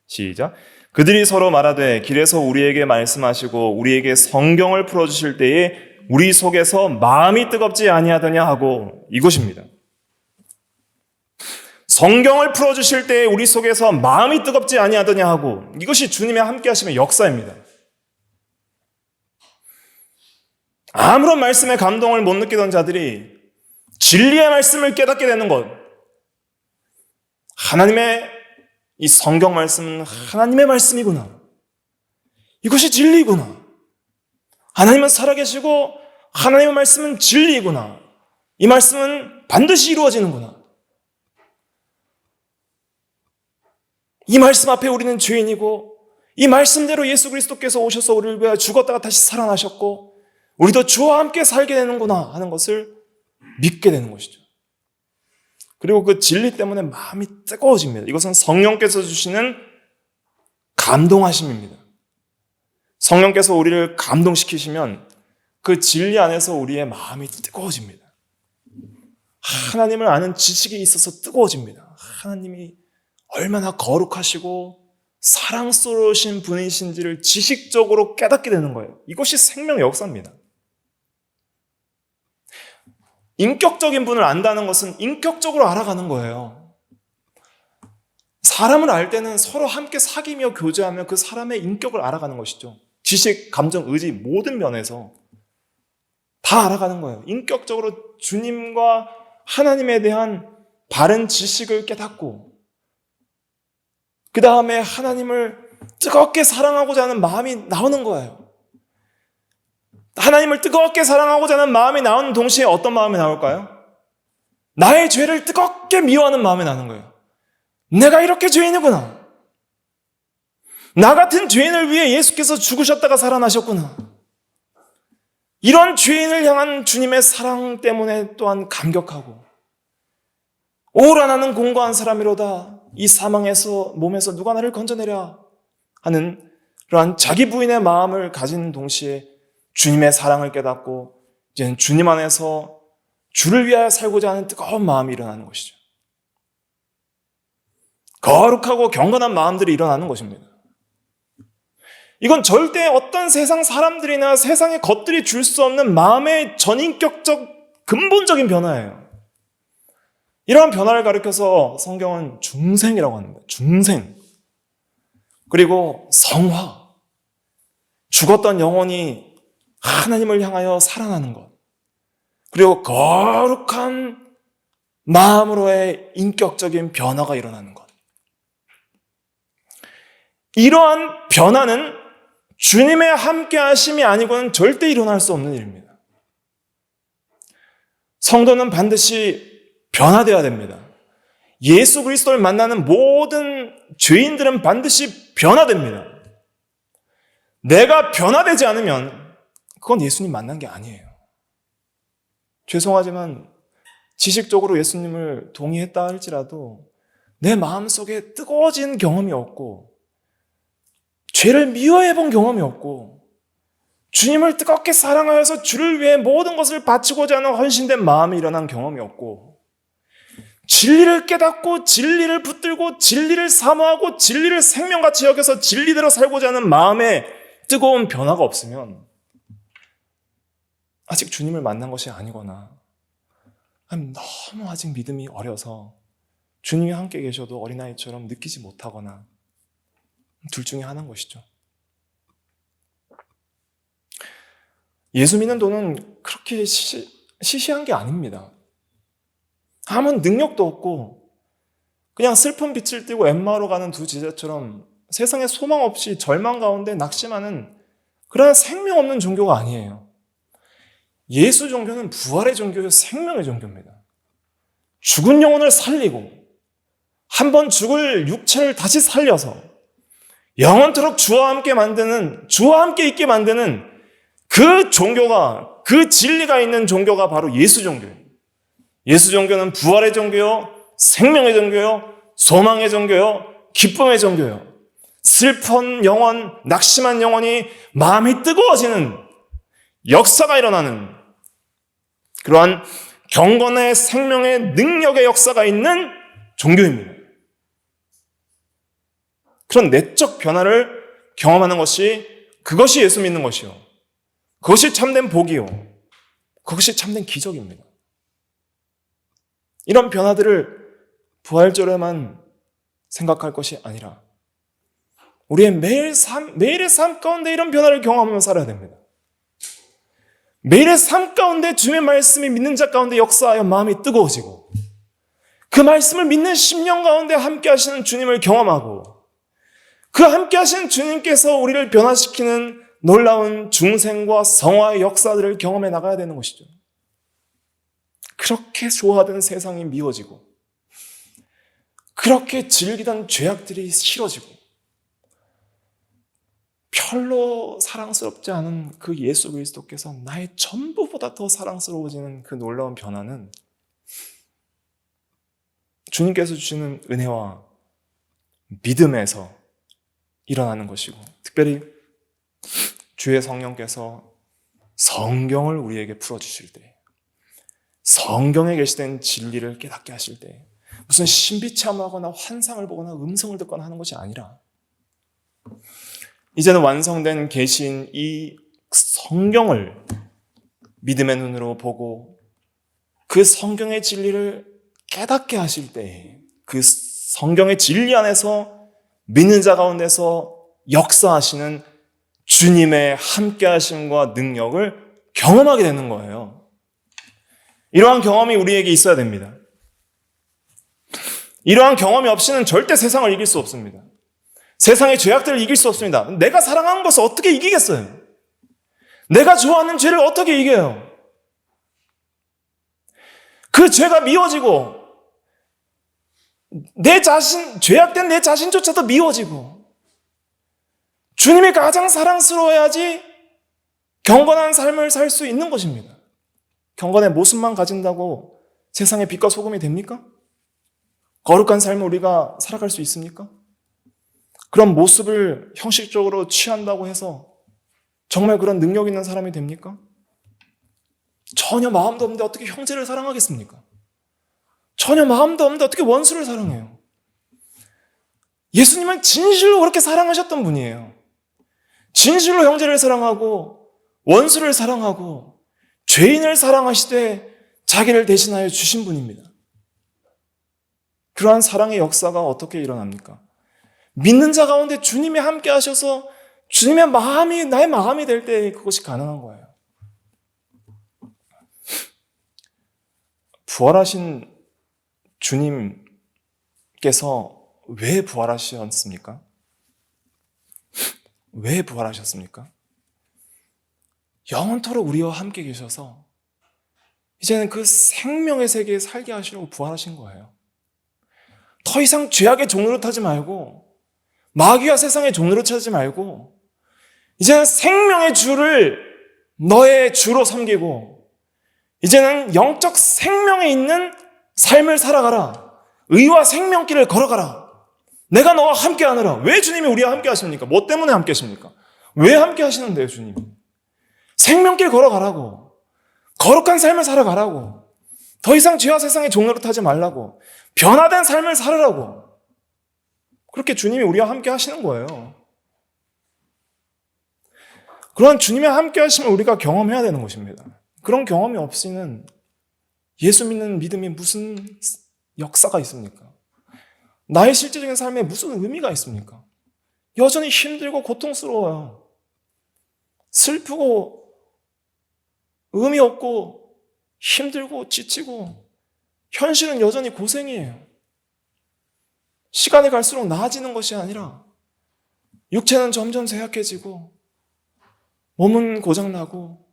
시작. 그들이 서로 말하되 길에서 우리에게 말씀하시고 우리에게 성경을 풀어주실 때에 우리 속에서 마음이 뜨겁지 아니하더냐 하고 이것입니다. 성경을 풀어주실 때에 우리 속에서 마음이 뜨겁지 아니하더냐 하고 이것이 주님의 함께 하심의 역사입니다. 아무런 말씀에 감동을 못 느끼던 자들이 진리의 말씀을 깨닫게 되는 것. 하나님의 이 성경 말씀은 하나님의 말씀이구나. 이것이 진리구나. 하나님은 살아계시고 하나님의 말씀은 진리이구나. 이 말씀은 반드시 이루어지는구나. 이 말씀 앞에 우리는 죄인이고 이 말씀대로 예수 그리스도께서 오셔서 우리를 위하여 죽었다가 다시 살아나셨고 우리도 주와 함께 살게 되는구나 하는 것을 믿게 되는 것이죠. 그리고 그 진리 때문에 마음이 뜨거워집니다. 이것은 성령께서 주시는 감동하심입니다. 성령께서 우리를 감동시키시면 그 진리 안에서 우리의 마음이 뜨거워집니다. 하나님을 아는 지식이 있어서 뜨거워집니다. 하나님이 얼마나 거룩하시고 사랑스러우신 분이신지를 지식적으로 깨닫게 되는 거예요. 이것이 생명의 역사입니다. 인격적인 분을 안다는 것은 인격적으로 알아가는 거예요. 사람을 알 때는 서로 함께 사귀며 교제하며 그 사람의 인격을 알아가는 것이죠. 지식, 감정, 의지 모든 면에서 다 알아가는 거예요. 인격적으로 주님과 하나님에 대한 바른 지식을 깨닫고 그 다음에 하나님을 뜨겁게 사랑하고자 하는 마음이 나오는 거예요. 하나님을 뜨겁게 사랑하고자 하는 마음이 나오는 동시에 어떤 마음이 나올까요? 나의 죄를 뜨겁게 미워하는 마음이 나는 거예요. 내가 이렇게 죄인이구나. 나 같은 죄인을 위해 예수께서 죽으셨다가 살아나셨구나. 이런 죄인을 향한 주님의 사랑 때문에 또한 감격하고 오라 나는 공고한 사람이로다. 이 사망에서 몸에서 누가 나를 건져내랴 하는 그러한 자기 부인의 마음을 가진 동시에 주님의 사랑을 깨닫고 이제는 주님 안에서 주를 위하여 살고자 하는 뜨거운 마음이 일어나는 것이죠. 거룩하고 경건한 마음들이 일어나는 것입니다. 이건 절대 어떤 세상 사람들이나 세상의 것들이 줄 수 없는 마음의 전인격적 근본적인 변화예요. 이러한 변화를 가리켜서 성경은 중생이라고 합니다. 중생. 그리고 성화. 죽었던 영혼이 하나님을 향하여 살아나는 것. 그리고 거룩한 마음으로의 인격적인 변화가 일어나는 것. 이러한 변화는 주님의 함께 하심이 아니고는 절대 일어날 수 없는 일입니다. 성도는 반드시 변화되어야 됩니다. 예수 그리스도를 만나는 모든 죄인들은 반드시 변화됩니다. 내가 변화되지 않으면 그건 예수님 만난 게 아니에요. 죄송하지만 지식적으로 예수님을 동의했다 할지라도 내 마음속에 뜨거워진 경험이 없고 죄를 미워해 본 경험이 없고 주님을 뜨겁게 사랑하여서 주를 위해 모든 것을 바치고자 하는 헌신된 마음이 일어난 경험이 없고 진리를 깨닫고 진리를 붙들고 진리를 사모하고 진리를 생명같이 여겨서 진리대로 살고자 하는 마음에 뜨거운 변화가 없으면 아직 주님을 만난 것이 아니거나 너무 아직 믿음이 어려서 주님이 함께 계셔도 어린아이처럼 느끼지 못하거나 둘 중에 하나인 것이죠. 예수 믿는 도는 그렇게 시시한 게 아닙니다. 아무 능력도 없고 그냥 슬픈 빛을 띠고 엠마오로 가는 두 제자처럼 세상에 소망 없이 절망 가운데 낙심하는 그런 생명 없는 종교가 아니에요. 예수 종교는 부활의 종교요, 생명의 종교입니다. 죽은 영혼을 살리고 한 번 죽을 육체를 다시 살려서 영원토록 주와 함께 만드는, 주와 함께 있게 만드는 그 종교가, 그 진리가 있는 종교가 바로 예수 종교예요. 예수 종교는 부활의 종교요, 생명의 종교요, 소망의 종교요, 기쁨의 종교요. 슬픈 영혼, 낙심한 영혼이 마음이 뜨거워지는 역사가 일어나는 그러한 경건의 생명의 능력의 역사가 있는 종교입니다. 그런 내적 변화를 경험하는 것이 그것이 예수 믿는 것이요. 그것이 참된 복이요. 그것이 참된 기적입니다. 이런 변화들을 부활절에만 생각할 것이 아니라 우리의 매일의 삶 가운데 이런 변화를 경험하며 살아야 됩니다. 매일의 삶 가운데 주님의 말씀이 믿는 자 가운데 역사하여 마음이 뜨거워지고 그 말씀을 믿는 심령 가운데 함께 하시는 주님을 경험하고 그 함께 하시는 주님께서 우리를 변화시키는 놀라운 중생과 성화의 역사들을 경험해 나가야 되는 것이죠. 그렇게 좋아하던 세상이 미워지고 그렇게 즐기던 죄악들이 싫어지고 별로 사랑스럽지 않은 그 예수 그리스도께서 나의 전부보다 더 사랑스러워지는 그 놀라운 변화는 주님께서 주시는 은혜와 믿음에서 일어나는 것이고 특별히 주의 성령께서 성경을 우리에게 풀어주실 때 성경에 계시된 진리를 깨닫게 하실 때 무슨 신비참하거나 환상을 보거나 음성을 듣거나 하는 것이 아니라 이제는 완성된 계시인 이 성경을 믿음의 눈으로 보고 그 성경의 진리를 깨닫게 하실 때 그 성경의 진리 안에서 믿는 자 가운데서 역사하시는 주님의 함께하심과 능력을 경험하게 되는 거예요. 이러한 경험이 우리에게 있어야 됩니다. 이러한 경험이 없이는 절대 세상을 이길 수 없습니다. 세상의 죄악들을 이길 수 없습니다. 내가 사랑하는 것을 어떻게 이기겠어요? 내가 좋아하는 죄를 어떻게 이겨요? 그 죄가 미워지고 죄악된 내 자신조차도 미워지고 주님이 가장 사랑스러워야지 경건한 삶을 살 수 있는 것입니다. 경건의 모습만 가진다고 세상의 빛과 소금이 됩니까? 거룩한 삶을 우리가 살아갈 수 있습니까? 그런 모습을 형식적으로 취한다고 해서 정말 그런 능력 있는 사람이 됩니까? 전혀 마음도 없는데 어떻게 형제를 사랑하겠습니까? 전혀 마음도 없는데 어떻게 원수를 사랑해요? 예수님은 진실로 그렇게 사랑하셨던 분이에요. 진실로 형제를 사랑하고 원수를 사랑하고 죄인을 사랑하시되 자기를 대신하여 주신 분입니다. 그러한 사랑의 역사가 어떻게 일어납니까? 믿는 자 가운데 주님이 함께 하셔서 주님의 마음이 나의 마음이 될 때 그것이 가능한 거예요. 부활하신 주님께서 왜 부활하셨습니까? 왜 부활하셨습니까? 영원토록 우리와 함께 계셔서 이제는 그 생명의 세계에 살게 하시려고 부활하신 거예요. 더 이상 죄악의 종로로 타지 말고 마귀와 세상의 종로로 타지 말고 이제는 생명의 주를 너의 주로 섬기고 이제는 영적 생명에 있는 삶을 살아가라. 의와 생명길을 걸어가라. 내가 너와 함께 하느라. 왜 주님이 우리와 함께 하십니까? 뭐 때문에 함께 하십니까? 왜 함께 하시는데요, 주님이? 생명길 걸어가라고. 거룩한 삶을 살아가라고. 더 이상 죄와 세상의 종로로 타지 말라고. 변화된 삶을 살으라고. 그렇게 주님이 우리와 함께 하시는 거예요. 그런 주님이 함께 하시면 우리가 경험해야 되는 것입니다. 그런 경험이 없이는 예수 믿는 믿음이 무슨 역사가 있습니까? 나의 실제적인 삶에 무슨 의미가 있습니까? 여전히 힘들고 고통스러워요. 슬프고 의미 없고 힘들고 지치고 현실은 여전히 고생이에요. 시간이 갈수록 나아지는 것이 아니라 육체는 점점 쇠약해지고 몸은 고장나고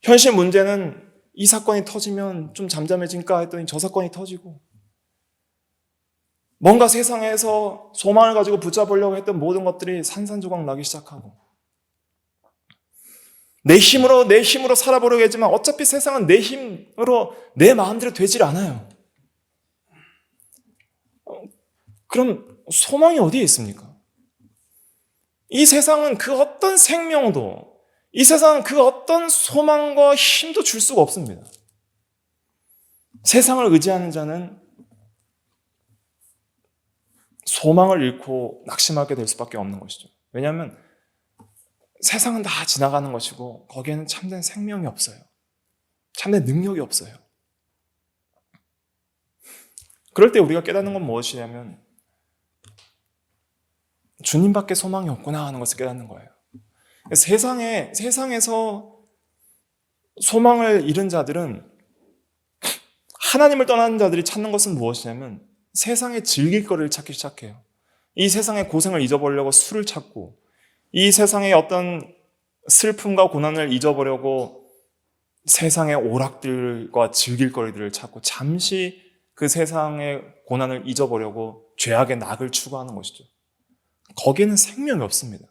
현실 문제는 이 사건이 터지면 좀 잠잠해질까 했더니 저 사건이 터지고 뭔가 세상에서 소망을 가지고 붙잡으려고 했던 모든 것들이 산산조각 나기 시작하고 내 힘으로 살아보려고 했지만 어차피 세상은 내 힘으로 내 마음대로 되질 않아요. 그럼 소망이 어디에 있습니까? 이 세상은 그 어떤 생명도 이 세상은 그 어떤 소망과 힘도 줄 수가 없습니다. 세상을 의지하는 자는 소망을 잃고 낙심하게 될 수밖에 없는 것이죠. 왜냐하면 세상은 다 지나가는 것이고 거기에는 참된 생명이 없어요. 참된 능력이 없어요. 그럴 때 우리가 깨닫는 건 무엇이냐면 주님밖에 소망이 없구나 하는 것을 깨닫는 거예요. 세상에서 소망을 잃은 자들은 하나님을 떠나는 자들이 찾는 것은 무엇이냐면 세상의 즐길 거리를 찾기 시작해요. 이 세상의 고생을 잊어버리려고 술을 찾고 이 세상의 어떤 슬픔과 고난을 잊어버리려고 세상의 오락들과 즐길 거리들을 찾고 잠시 그 세상의 고난을 잊어버리려고 죄악의 낙을 추구하는 것이죠. 거기에는 생명이 없습니다.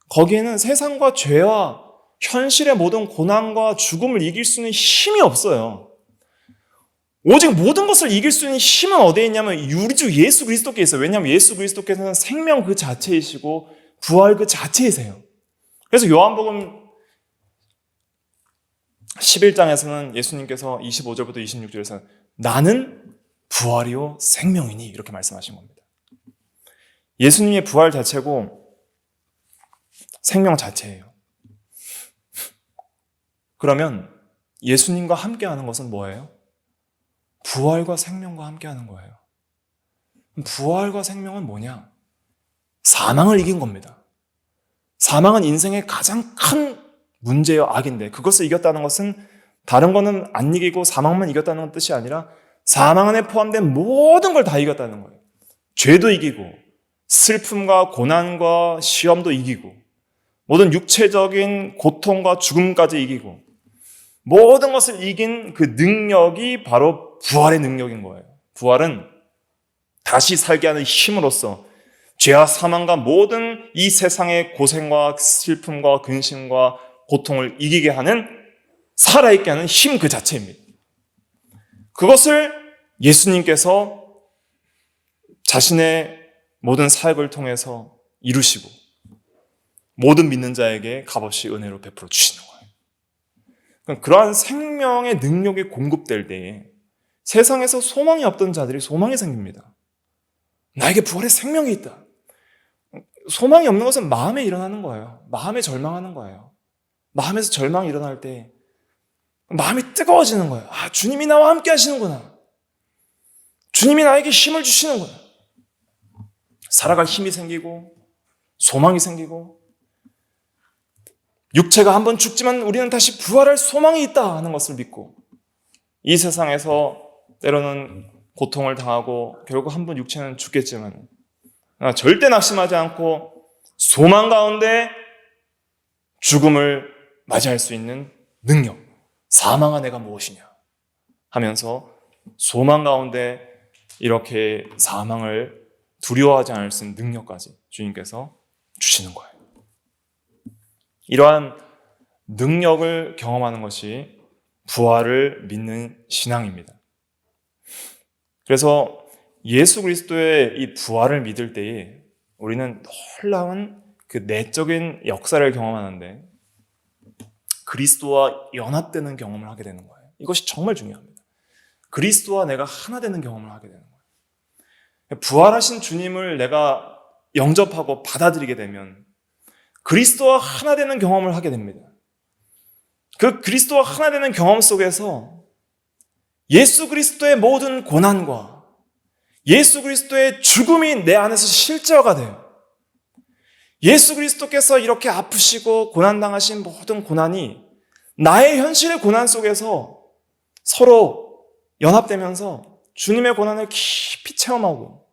거기에는 세상과 죄와 현실의 모든 고난과 죽음을 이길 수 있는 힘이 없어요. 오직 모든 것을 이길 수 있는 힘은 어디에 있냐면 우리 주 예수 그리스도께 있어요. 왜냐하면 예수 그리스도께서는 생명 그 자체이시고 부활 그 자체이세요. 그래서 요한복음 11장에서는 예수님께서 25절부터 26절에서 나는 부활이요 생명이니 이렇게 말씀하신 겁니다. 예수님의 부활 자체고 생명 자체예요. 그러면 예수님과 함께하는 것은 뭐예요? 부활과 생명과 함께하는 거예요. 부활과 생명은 뭐냐? 사망을 이긴 겁니다. 사망은 인생의 가장 큰 문제요, 악인데 그것을 이겼다는 것은 다른 거는 안 이기고 사망만 이겼다는 뜻이 아니라 사망 안에 포함된 모든 걸 다 이겼다는 거예요. 죄도 이기고 슬픔과 고난과 시험도 이기고 모든 육체적인 고통과 죽음까지 이기고 모든 것을 이긴 그 능력이 바로 부활의 능력인 거예요. 부활은 다시 살게 하는 힘으로써 죄와 사망과 모든 이 세상의 고생과 슬픔과 근심과 고통을 이기게 하는, 살아있게 하는 힘 그 자체입니다. 그것을 예수님께서 자신의 모든 사역을 통해서 이루시고 모든 믿는 자에게 값없이 은혜로 베풀어 주시는 거예요. 그러한 생명의 능력이 공급될 때에 세상에서 소망이 없던 자들이 소망이 생깁니다. 나에게 부활의 생명이 있다. 소망이 없는 것은 마음에 일어나는 거예요. 마음에 절망하는 거예요. 마음에서 절망이 일어날 때 마음이 뜨거워지는 거예요. 아, 주님이 나와 함께 하시는구나. 주님이 나에게 힘을 주시는구나. 살아갈 힘이 생기고 소망이 생기고 육체가 한번 죽지만 우리는 다시 부활할 소망이 있다 하는 것을 믿고 이 세상에서 때로는 고통을 당하고 결국 한번 육체는 죽겠지만 절대 낙심하지 않고 소망 가운데 죽음을 맞이할 수 있는 능력, 사망아 내가 무엇이냐 하면서 소망 가운데 이렇게 사망을 두려워하지 않을 수 있는 능력까지 주님께서 주시는 거예요. 이러한 능력을 경험하는 것이 부활을 믿는 신앙입니다. 그래서 예수 그리스도의 이 부활을 믿을 때에 우리는 놀라운 그 내적인 역사를 경험하는데 그리스도와 연합되는 경험을 하게 되는 거예요. 이것이 정말 중요합니다. 그리스도와 내가 하나 되는 경험을 하게 되는 거예요. 부활하신 주님을 내가 영접하고 받아들이게 되면 그리스도와 하나 되는 경험을 하게 됩니다. 그 그리스도와 하나 되는 경험 속에서 예수 그리스도의 모든 고난과 예수 그리스도의 죽음이 내 안에서 실제화가 돼요. 예수 그리스도께서 이렇게 아프시고 고난당하신 모든 고난이 나의 현실의 고난 속에서 서로 연합되면서 주님의 고난을 깊이 체험하고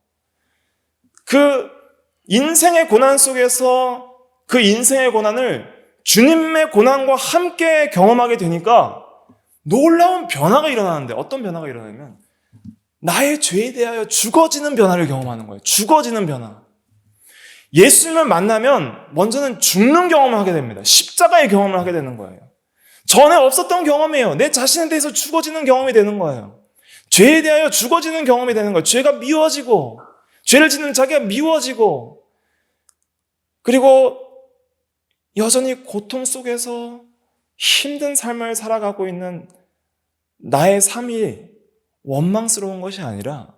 그 인생의 고난 속에서 그 인생의 고난을 주님의 고난과 함께 경험하게 되니까 놀라운 변화가 일어나는데 어떤 변화가 일어나냐면 나의 죄에 대하여 죽어지는 변화를 경험하는 거예요. 죽어지는 변화. 예수님을 만나면 먼저는 죽는 경험을 하게 됩니다. 십자가의 경험을 하게 되는 거예요. 전에 없었던 경험이에요. 내 자신에 대해서 죽어지는 경험이 되는 거예요. 죄에 대하여 죽어지는 경험이 되는 거예요. 죄가 미워지고 죄를 짓는 자기가 미워지고 그리고 여전히 고통 속에서 힘든 삶을 살아가고 있는 나의 삶이 원망스러운 것이 아니라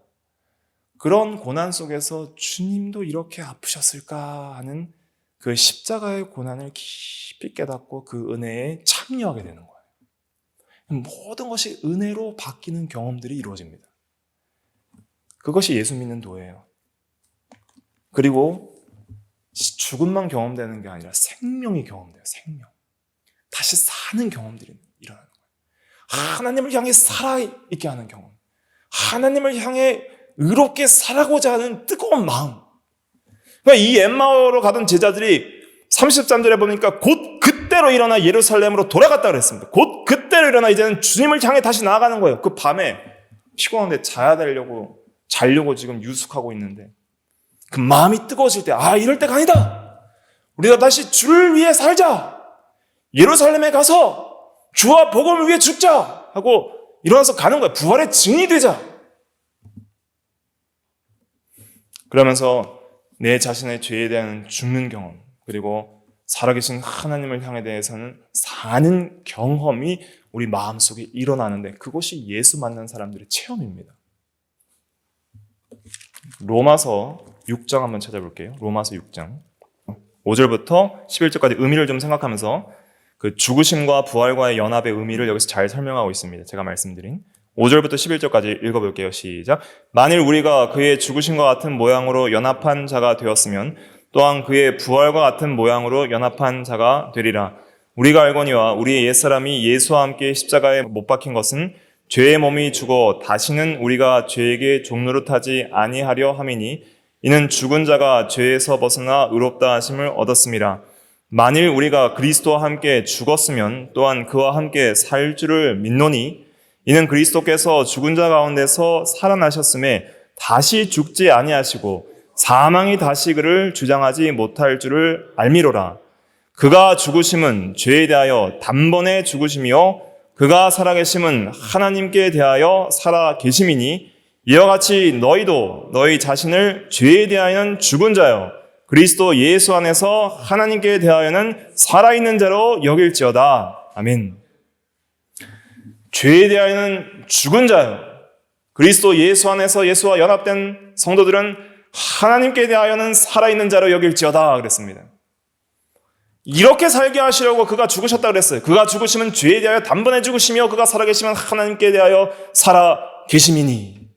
그런 고난 속에서 주님도 이렇게 아프셨을까 하는 그 십자가의 고난을 깊이 깨닫고 그 은혜에 참여하게 되는 거예요. 모든 것이 은혜로 바뀌는 경험들이 이루어집니다. 그것이 예수 믿는 도예요. 그리고 죽음만 경험되는 게 아니라 생명이 경험돼요. 생명. 다시 사는 경험들이 일어나는 거예요. 하나님을 향해 살아있게 하는 경험. 하나님을 향해 의롭게 살아가고자 하는 뜨거운 마음. 그러니까 이 엠마오로 가던 제자들이 33절에 보니까 곧 그때로 일어나 예루살렘으로 돌아갔다 그랬습니다. 곧 그때로 일어나 이제는 주님을 향해 다시 나아가는 거예요. 그 밤에 피곤한데 자려고 지금 유숙하고 있는데 그 마음이 뜨거워질 때 이럴 때가 아니다. 우리가 다시 주를 위해 살자. 예루살렘에 가서 주와 복음을 위해 죽자 하고 일어나서 가는 거예요. 부활의 증인이 되자. 그러면서 내 자신의 죄에 대한 죽는 경험 그리고 살아계신 하나님을 향해 대해서는 사는 경험이 우리 마음속에 일어나는데 그것이 예수 만난 사람들의 체험입니다. 로마서 6장 한번 찾아볼게요. 로마서 6장 5절부터 11절까지 의미를 좀 생각하면서 그 죽으심과 부활과의 연합의 의미를 여기서 잘 설명하고 있습니다. 제가 말씀드린 5절부터 11절까지 읽어볼게요. 시작. 만일 우리가 그의 죽으심과 같은 모양으로 연합한 자가 되었으면 또한 그의 부활과 같은 모양으로 연합한 자가 되리라. 우리가 알거니와 우리의 옛사람이 예수와 함께 십자가에 못 박힌 것은 죄의 몸이 죽어 다시는 우리가 죄에게 종노릇하지 아니하려 함이니 이는 죽은 자가 죄에서 벗어나 의롭다 하심을 얻었음이라. 만일 우리가 그리스도와 함께 죽었으면 또한 그와 함께 살 줄을 믿노니 이는 그리스도께서 죽은 자 가운데서 살아나셨음에 다시 죽지 아니하시고 사망이 다시 그를 주장하지 못할 줄을 알미로라. 그가 죽으심은 죄에 대하여 단번에 죽으심이요 그가 살아계심은 하나님께 대하여 살아계심이니 이와 같이 너희도 너희 자신을 죄에 대하여는 죽은 자요 그리스도 예수 안에서 하나님께 대하여는 살아있는 자로 여길지어다. 아멘. 죄에 대하여는 죽은 자요 그리스도 예수 안에서 예수와 연합된 성도들은 하나님께 대하여는 살아있는 자로 여길지어다 그랬습니다. 이렇게 살게 하시려고 그가 죽으셨다 그랬어요. 그가 죽으시면 죄에 대하여 단번에 죽으시며 그가 살아계시면 하나님께 대하여 살아계심이니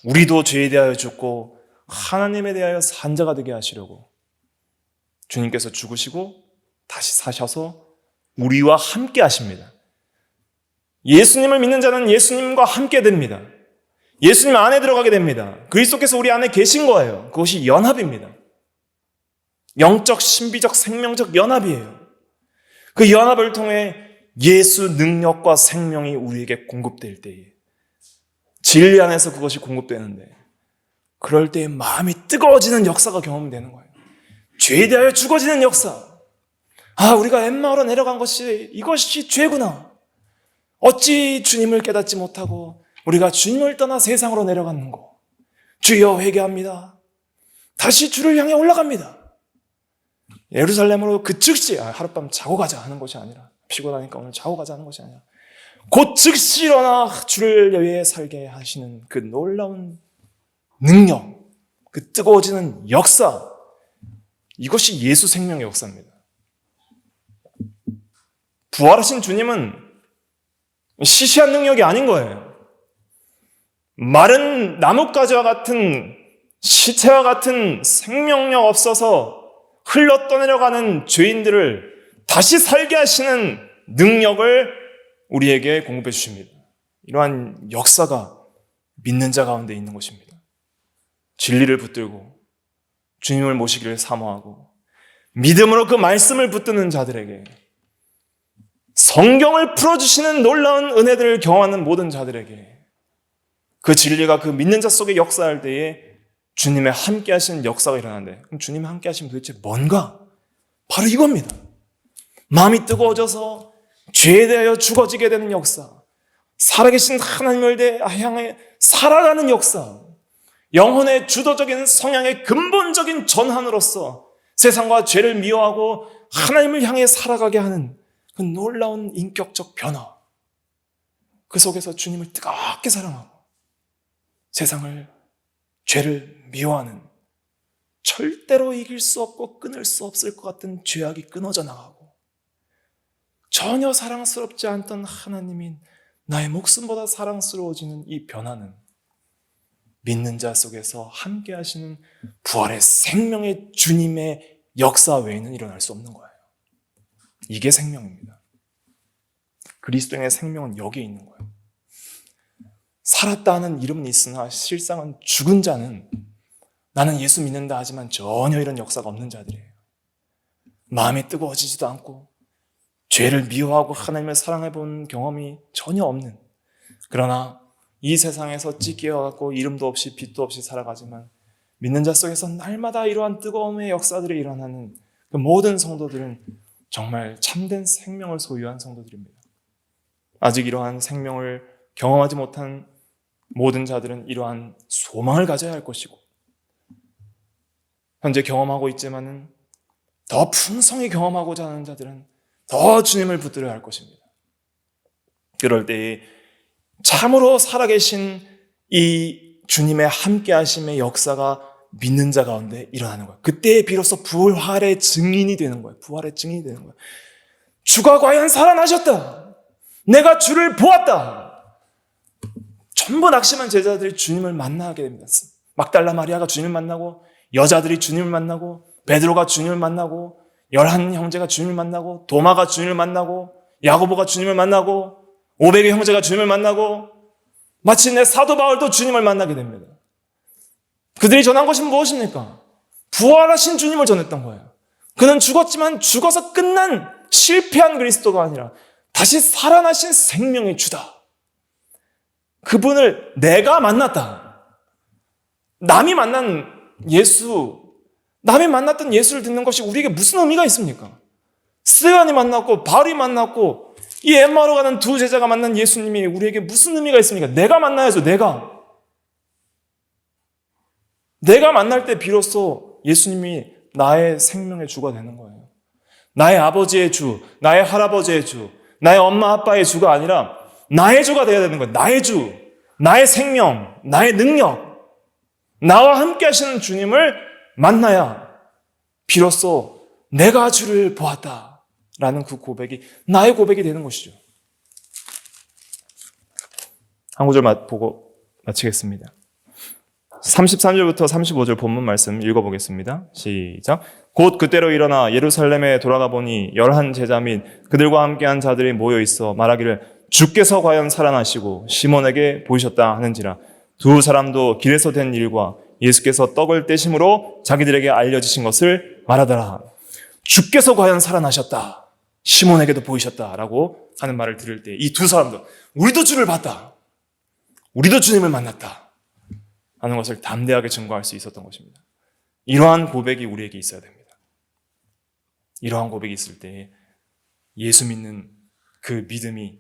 우리도 죄에 대하여 죽고 하나님에 대하여 산 자가 되게 하시려고 주님께서 죽으시고 다시 사셔서 우리와 함께 하십니다. 예수님을 믿는 자는 예수님과 함께 됩니다. 예수님 안에 들어가게 됩니다. 그리스도께서 우리 안에 계신 거예요. 그것이 연합입니다. 영적, 신비적, 생명적 연합이에요. 그 연합을 통해 예수 능력과 생명이 우리에게 공급될 때에 진리 안에서 그것이 공급되는데 그럴 때에 마음이 뜨거워지는 역사가 경험되는 거예요. 죄에 대하여 죽어지는 역사. 우리가 엠마오로 내려간 것이 이것이 죄구나. 어찌 주님을 깨닫지 못하고 우리가 주님을 떠나 세상으로 내려갔는고. 주여 회개합니다. 다시 주를 향해 올라갑니다. 예루살렘으로 그 즉시 하룻밤 자고 가자 하는 것이 아니라 피곤하니까 오늘 자고 가자 하는 것이 아니라 곧 즉시 일어나 주를 위해 살게 하시는 그 놀라운 능력, 그 뜨거워지는 역사, 이것이 예수 생명의 역사입니다. 부활하신 주님은 시시한 능력이 아닌 거예요. 마른 나뭇가지와 같은 시체와 같은 생명력 없어서 흘러 떠내려가는 죄인들을 다시 살게 하시는 능력을 우리에게 공급해 주십니다. 이러한 역사가 믿는 자 가운데 있는 것입니다. 진리를 붙들고 주님을 모시기를 사모하고 믿음으로 그 말씀을 붙드는 자들에게 성경을 풀어주시는 놀라운 은혜들을 경험하는 모든 자들에게 그 진리가 그 믿는 자 속에 역사할 때에 주님의 함께 하시는 역사가 일어나는데 그럼 주님의 함께 하시면 도대체 뭔가? 바로 이겁니다. 마음이 뜨거워져서 죄에 대하여 죽어지게 되는 역사, 살아계신 하나님을 향해 살아가는 역사, 영혼의 주도적인 성향의 근본적인 전환으로서 세상과 죄를 미워하고 하나님을 향해 살아가게 하는 그 놀라운 인격적 변화, 그 속에서 주님을 뜨겁게 사랑하고 세상을, 죄를 미워하는 절대로 이길 수 없고 끊을 수 없을 것 같은 죄악이 끊어져 나가고 전혀 사랑스럽지 않던 하나님인 나의 목숨보다 사랑스러워지는 이 변화는 믿는 자 속에서 함께 하시는 부활의 생명의 주님의 역사 외에는 일어날 수 없는 거예요. 이게 생명입니다. 그리스도인의 생명은 여기에 있는 거예요. 살았다 하는 이름은 있으나 실상은 죽은 자는 나는 예수 믿는다 하지만 전혀 이런 역사가 없는 자들이에요. 마음이 뜨거워지지도 않고 죄를 미워하고 하나님을 사랑해본 경험이 전혀 없는, 그러나 이 세상에서 찢겨갖고 이름도 없이 빛도 없이 살아가지만 믿는 자 속에서 날마다 이러한 뜨거움의 역사들이 일어나는 그 모든 성도들은 정말 참된 생명을 소유한 성도들입니다. 아직 이러한 생명을 경험하지 못한 모든 자들은 이러한 소망을 가져야 할 것이고 현재 경험하고 있지만은 더 풍성히 경험하고자 하는 자들은 더 주님을 붙들어야 할 것입니다. 그럴 때에 참으로 살아계신 이 주님의 함께하심의 역사가 믿는 자 가운데 일어나는 거예요. 그때 비로소 부활의 증인이 되는 거예요. 부활의 증인이 되는 거예요. 주가 과연 살아나셨다. 내가 주를 보았다. 전부 낙심한 제자들이 주님을 만나게 됩니다. 막달라 마리아가 주님을 만나고, 여자들이 주님을 만나고, 베드로가 주님을 만나고, 11 형제가 주님을 만나고, 도마가 주님을 만나고, 야고보가 주님을 만나고, 500의 형제가 주님을 만나고, 마침내 사도 바울도 주님을 만나게 됩니다. 그들이 전한 것이 무엇입니까? 부활하신 주님을 전했던 거예요. 그는 죽었지만 죽어서 끝난 실패한 그리스도가 아니라 다시 살아나신 생명의 주다. 그분을 내가 만났다. 남이 만났던 예수를 듣는 것이 우리에게 무슨 의미가 있습니까? 스데반이 만났고 바울이 만났고 이 엠마오로 가는 두 제자가 만난 예수님이 우리에게 무슨 의미가 있습니까? 내가 만나야죠. 내가 만날 때 비로소 예수님이 나의 생명의 주가 되는 거예요. 나의 아버지의 주, 나의 할아버지의 주, 나의 엄마 아빠의 주가 아니라 나의 주가 되어야 되는 거예요. 나의 주, 나의 생명, 나의 능력, 나와 함께 하시는 주님을 만나야 비로소 내가 주를 보았다라는 그 고백이 나의 고백이 되는 것이죠. 한 구절 보고 마치겠습니다. 33절부터 35절 본문 말씀 읽어보겠습니다. 시작. 곧 그때로 일어나 예루살렘에 돌아가 보니 11 제자 및 그들과 함께한 자들이 모여 있어 말하기를 주께서 과연 살아나시고 시몬에게 보이셨다 하는지라. 두 사람도 길에서 된 일과 예수께서 떡을 떼심으로 자기들에게 알려지신 것을 말하더라. 주께서 과연 살아나셨다. 시몬에게도 보이셨다라고 하는 말을 들을 때 이 두 사람도 우리도 주를 봤다. 우리도 주님을 만났다. 하는 것을 담대하게 증거할 수 있었던 것입니다. 이러한 고백이 우리에게 있어야 됩니다. 이러한 고백이 있을 때 예수 믿는 그 믿음이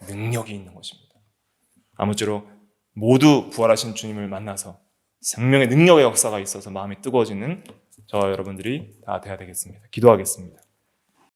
능력이 있는 것입니다. 아무쪼록 모두 부활하신 주님을 만나서 생명의 능력의 역사가 있어서 마음이 뜨거워지는 저와 여러분들이 다 되어야 되겠습니다. 기도하겠습니다.